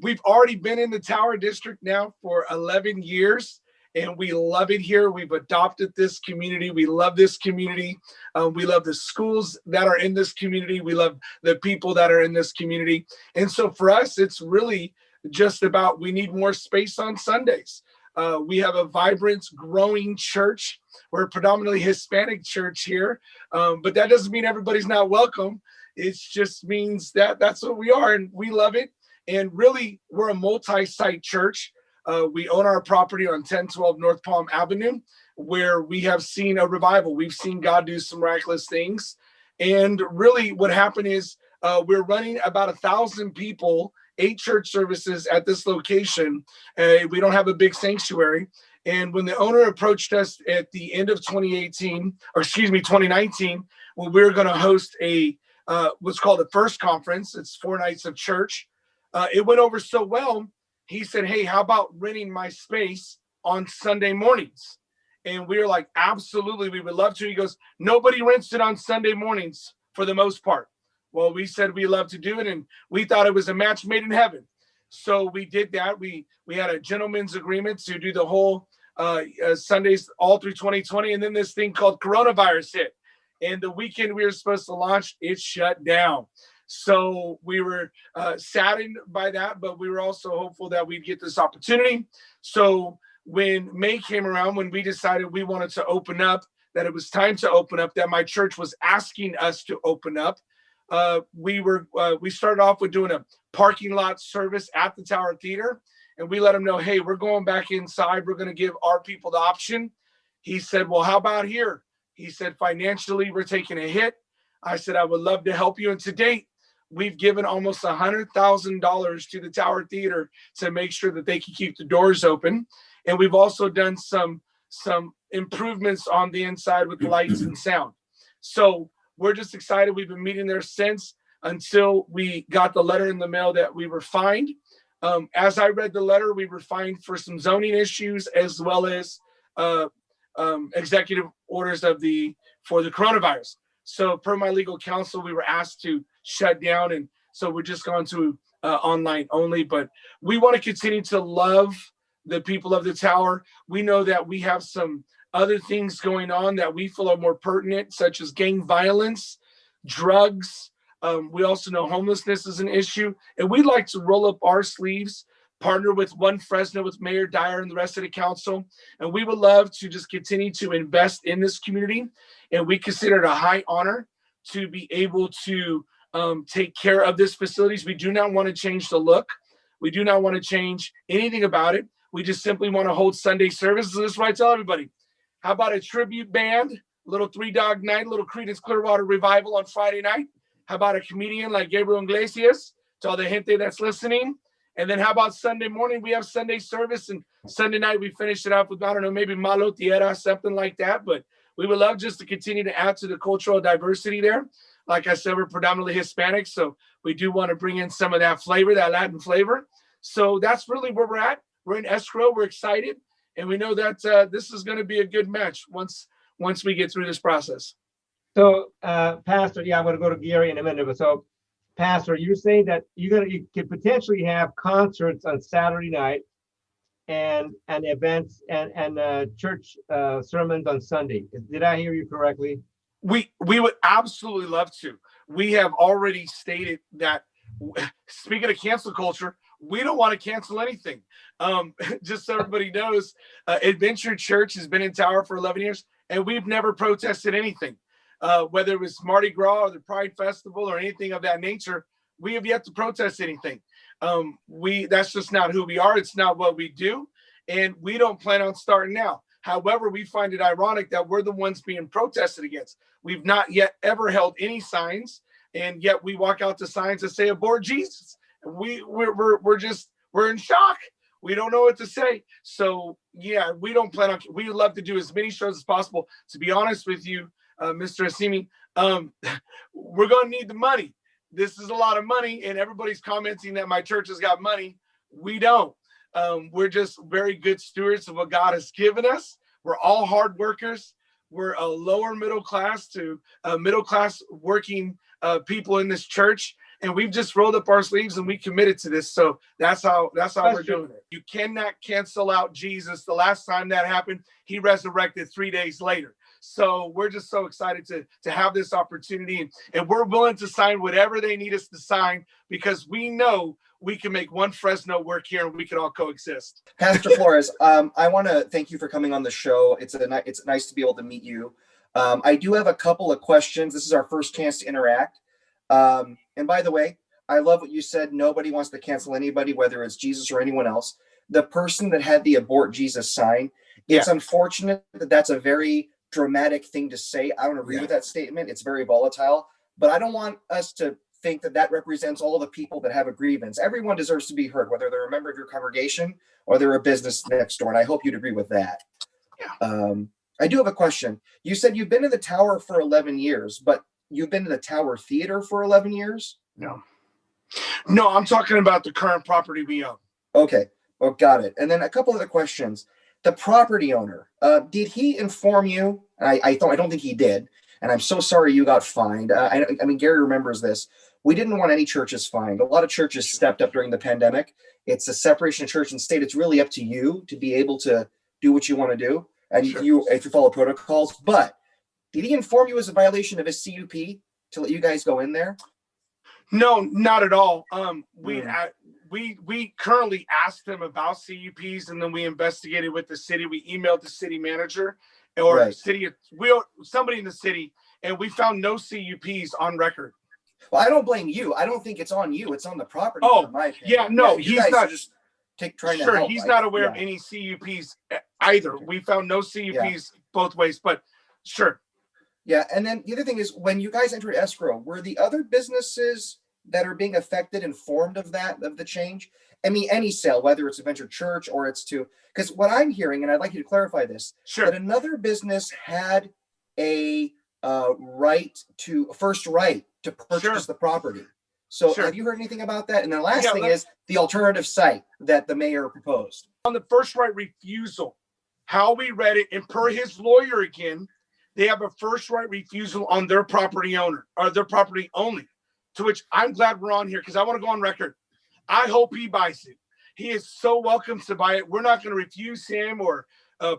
we've already been in the Tower District now for 11 years. And we love it here. We've adopted this community. We love this community. We love the schools that are in this community. We love the people that are in this community. And so for us, it's really just about we need more space on Sundays. We have a vibrant, growing church. We're a predominantly Hispanic church here, but that doesn't mean everybody's not welcome. It just means that that's what we are, and we love it. And really, we're a multi-site church. We own our property on 1012 North Palm Avenue, where we have seen a revival. We've seen God do some miraculous things. And really what happened is we're running about 1,000 people, 8 church services at this location. We don't have a big sanctuary. And when the owner approached us at the end of 2019, when we were going to host what's called the First Conference, it's 4 nights of church. It went over so well. He said, hey, how about renting my space on Sunday mornings? And we were like, absolutely, we would love to. He goes, nobody rents it on Sunday mornings for the most part. Well, we said we love to do it, and we thought it was a match made in heaven. So we did that. We had a gentleman's agreement to do the whole Sundays all through 2020, and then this thing called coronavirus hit. And the weekend we were supposed to launch, it shut down. So we were saddened by that, but we were also hopeful that we'd get this opportunity. So when May came around, when we decided we wanted to open up, that it was time to open up, that my church was asking us to open up, we started off with doing a parking lot service at the Tower Theater, and we let them know, hey, we're going back inside. We're going to give our people the option. He said, well, how about here? He said, financially, we're taking a hit. I said, I would love to help you. And to date, we've given almost $100,000 to the Tower Theater to make sure that they can keep the doors open. And we've also done some improvements on the inside with lights and sound. So we're just excited. We've been meeting there since, until we got the letter in the mail that we were fined. As I read the letter, we were fined for some zoning issues, as well as executive orders for the coronavirus. So per my legal counsel, we were asked to shut down. And so we're just going to online only. But we want to continue to love the people of the Tower. We know that we have some other things going on that we feel are more pertinent, such as gang violence, drugs. We also know homelessness is an issue. And we'd like to roll up our sleeves, partner with One Fresno, with Mayor Dyer and the rest of the council. And we would love to just continue to invest in this community. And we consider it a high honor to be able to take care of this facilities. We do not want to change the look. We do not want to change anything about it. We just simply want to hold Sunday services. This is what I tell everybody. How about a tribute band, a little Three Dog Night, a little Creedence Clearwater Revival on Friday night? How about a comedian like Gabriel Iglesias, to all the gente that's listening? And then how about Sunday morning? We have Sunday service, and Sunday night we finish it up with, I don't know, maybe Malo Tierra, something like that. But we would love just to continue to add to the cultural diversity there. Like I said, we're predominantly Hispanic, so we do want to bring in some of that flavor, that Latin flavor. So that's really where we're at. We're in escrow. We're excited, and we know that this is going to be a good match once we get through this process. So, Pastor, I'm going to go to Gary in a minute. But so, Pastor, you're saying that you could potentially have concerts on Saturday night and events and church sermons on Sunday. Did I hear you correctly? We would absolutely love to. We have already stated that, speaking of cancel culture, we don't want to cancel anything. Just so everybody knows, Adventure Church has been in Tower for 11 years, and we've never protested anything. Whether it was Mardi Gras or the Pride Festival or anything of that nature, we have yet to protest anything. That's just not who we are. It's not what we do. And we don't plan on starting now. However, we find it ironic that we're the ones being protested against. We've not yet ever held any signs, and yet we walk out to signs that say "Abort Jesus." We're in shock. We don't know what to say. So yeah, we don't plan on. We would love to do as many shows as possible. To be honest with you, Mr. Asimi, we're going to need the money. This is a lot of money, and everybody's commenting that my church has got money. We don't. We're just very good stewards of what God has given us. We're all hard workers. We're a lower middle class to middle class working people in this church. and we've just rolled up our sleeves and we committed to this. So that's how we're true. doing it. You cannot cancel out Jesus. The last time that happened, he resurrected 3 days later. So we're just so excited to have this opportunity, and we're willing to sign whatever they need us to sign, because we know we can make one Fresno work here and we can all coexist. Pastor Flores, I want to thank you for coming on the show. It's nice to be able to meet you. I do have a couple of questions. This is our first chance to interact. And by the way, I love what you said. Nobody wants to cancel anybody, whether it's Jesus or anyone else. The person that had the abort Jesus sign, it's unfortunate that that's a very dramatic thing to say. I don't agree with that statement. It's very volatile, but I don't want us to think that that represents all the people that have a grievance. Everyone deserves to be heard, whether they're a member of your congregation or they're a business next door. And I hope you'd agree with that. Yeah. I do have a question. You said you've been in the tower for 11 years, but you've been in the Tower Theater for 11 years? No, I'm talking about the current property we own. Okay. Oh, got it. And then a couple other questions. The property owner, did he inform you? I don't think he did. And I'm so sorry you got fined. I mean, Gary remembers this. We didn't want any churches fined. A lot of churches stepped up during the pandemic. It's a separation of church and state. It's really up to you to be able to do what you want to do. And Sure. if you follow protocols. But did he inform you as a violation of his CUP to let you guys go in there? No, not at all. We currently asked him about CUPs, and then we investigated with the city. We emailed the city manager or somebody in the city, and we found no CUPs on record. Well, I don't blame you. I don't think it's on you. It's on the property. Oh, in my opinion. yeah, no, you he's not just trying to sure. help. He's not aware of any CUPs either. We found no CUPs both ways, but sure. Yeah, and then the other thing is, when you guys entered escrow, were the other businesses that are being affected informed of the change? I mean, any sale, whether it's a venture church or it's because what I'm hearing, and I'd like you to clarify this, that another business had a first right to purchase the property. So have you heard anything about that? And the last thing is the alternative site that the mayor proposed. On the first right refusal, how we read it, and per his lawyer again, they have a first right refusal on their property owner, or their property only. To which I'm glad we're on here, because I want to go on record. I hope he buys it. He is so welcome to buy it. We're not going to refuse him or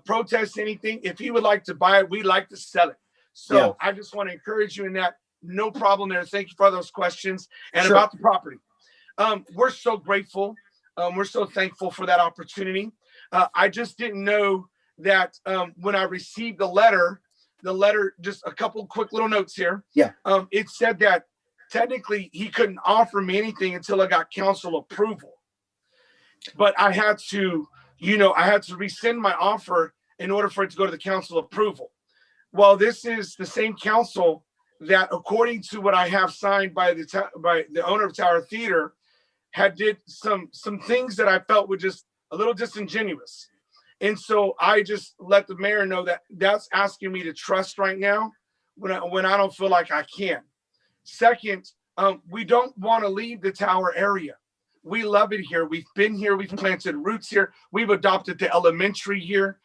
protest anything. If he would like to buy it, we'd like to sell it. So I just want to encourage you in that. No problem there. Thank you for those questions. And about the property. We're so grateful. We're so thankful for that opportunity. I just didn't know that when I received the letter, just a couple quick little notes here. Yeah. It said that technically he couldn't offer me anything until I got council approval. But I had to rescind my offer in order for it to go to the council approval. Well, this is the same council that, according to what I have signed by the owner of Tower Theater, had did some things that I felt were just a little disingenuous. And so I just let the mayor know that that's asking me to trust right now when I don't feel like I can. Second, we don't want to leave the Tower area. We love it here. We've been here. We've planted roots here. We've adopted the elementary here.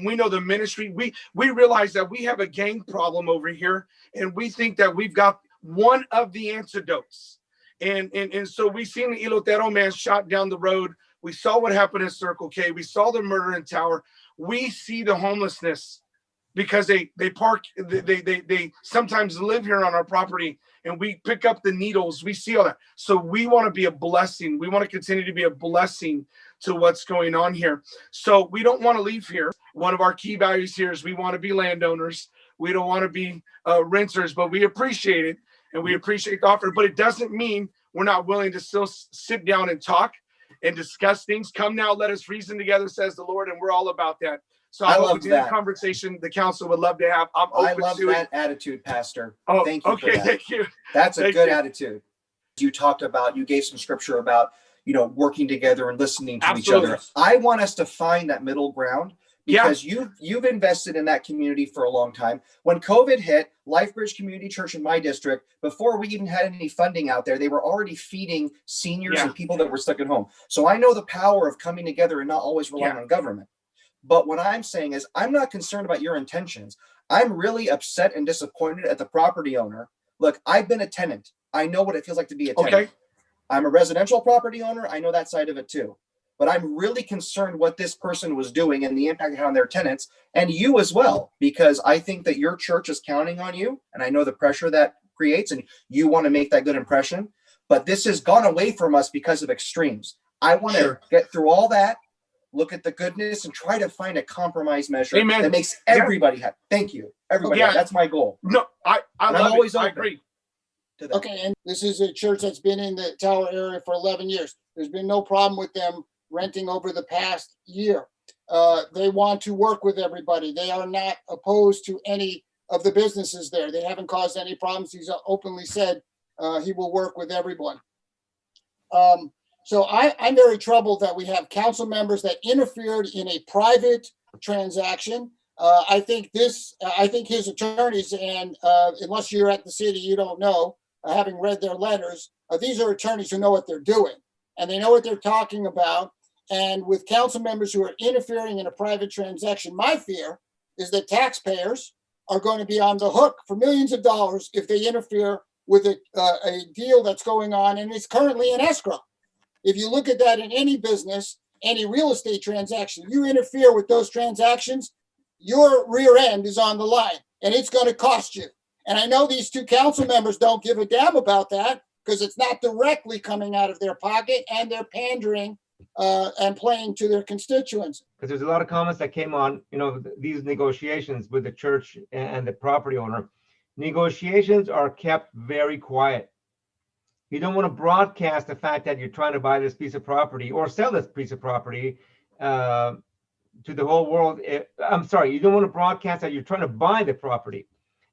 We know the ministry. We realize that we have a gang problem over here, and we think that we've got one of the antidotes. And so we seen the Ilotero man shot down the road. We saw what happened in Circle K. We saw the murder in Tower. We see the homelessness because they sometimes live here on our property, and we pick up the needles. We see all that. So we want to be a blessing. We want to continue to be a blessing to what's going on here. So we don't want to leave here. One of our key values here is we want to be landowners. We don't want to be renters, but we appreciate it, and we appreciate the offer. But it doesn't mean we're not willing to still sit down and talk and discuss things. Come now, let us reason together, says the Lord, and we're all about that. So I love that conversation the council would love to have. I love that attitude, Pastor. Oh, thank you. Okay, thank you. That's a good attitude. You gave some scripture about, working together and listening to each other. I want us to find that middle ground, because you've invested in that community for a long time. When COVID hit, LifeBridge Community Church in my district, before we even had any funding out there, they were already feeding seniors and people that were stuck at home. So I know the power of coming together and not always relying on government. But what I'm saying is, I'm not concerned about your intentions. I'm really upset and disappointed at the property owner. Look, I've been a tenant I know what it feels like to be a tenant. Okay. I'm a residential property owner. I know that side of it too. But I'm really concerned what this person was doing and the impact it had on their tenants and you as well, because I think that your church is counting on you. And I know the pressure that creates and you want to make that good impression. But this has gone away from us because of extremes. I want to get through all that, look at the goodness, and try to find a compromise measure that makes everybody happy. Thank you. Everybody. Yeah. That's my goal. No, I love it. I agree. Okay, and this is a church that's been in the Tower area for 11 years. There's been no problem with them renting over the past year. They want to work with everybody. They are not opposed to any of the businesses there. They haven't caused any problems. He's openly said he will work with everyone. So I'm very troubled that we have council members that interfered in a private transaction. I think his attorneys, and unless you're at the city, you don't know, having read their letters, these are attorneys who know what they're doing and they know what they're talking about. And with council members who are interfering in a private transaction, my fear is that taxpayers are going to be on the hook for millions of dollars if they interfere with a deal that's going on and it's currently in escrow. If you look at that in any business, any real estate transaction, you interfere with those transactions, your rear end is on the line and it's going to cost you. And I know these two council members don't give a damn about that because it's not directly coming out of their pocket and they're pandering and playing to their constituents. Because there's a lot of comments that came on, these negotiations with the church and the property owner. Negotiations are kept very quiet. You don't want to broadcast the fact that you're trying to buy this piece of property or sell this piece of property to the whole world. I'm sorry, you don't want to broadcast that you're trying to buy the property.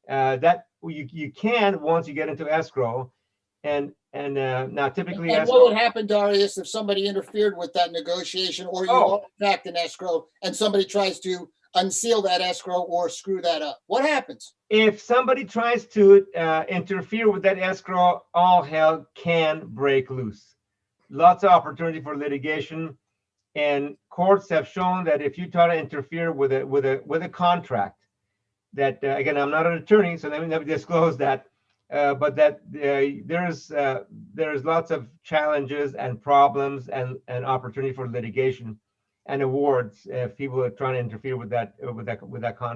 That you can once you get into escrow, and now typically. And what would happen, Darius, if somebody interfered with that negotiation, or you are in fact in escrow, and somebody tries to unseal that escrow or screw that up? What happens? If somebody tries to interfere with that escrow, all hell can break loose. Lots of opportunity for litigation, and courts have shown that if you try to interfere with a contract, that again, I'm not an attorney, so let me never disclose that. But that there's lots of challenges and problems and opportunity for litigation and awards if people are trying to interfere with that contract.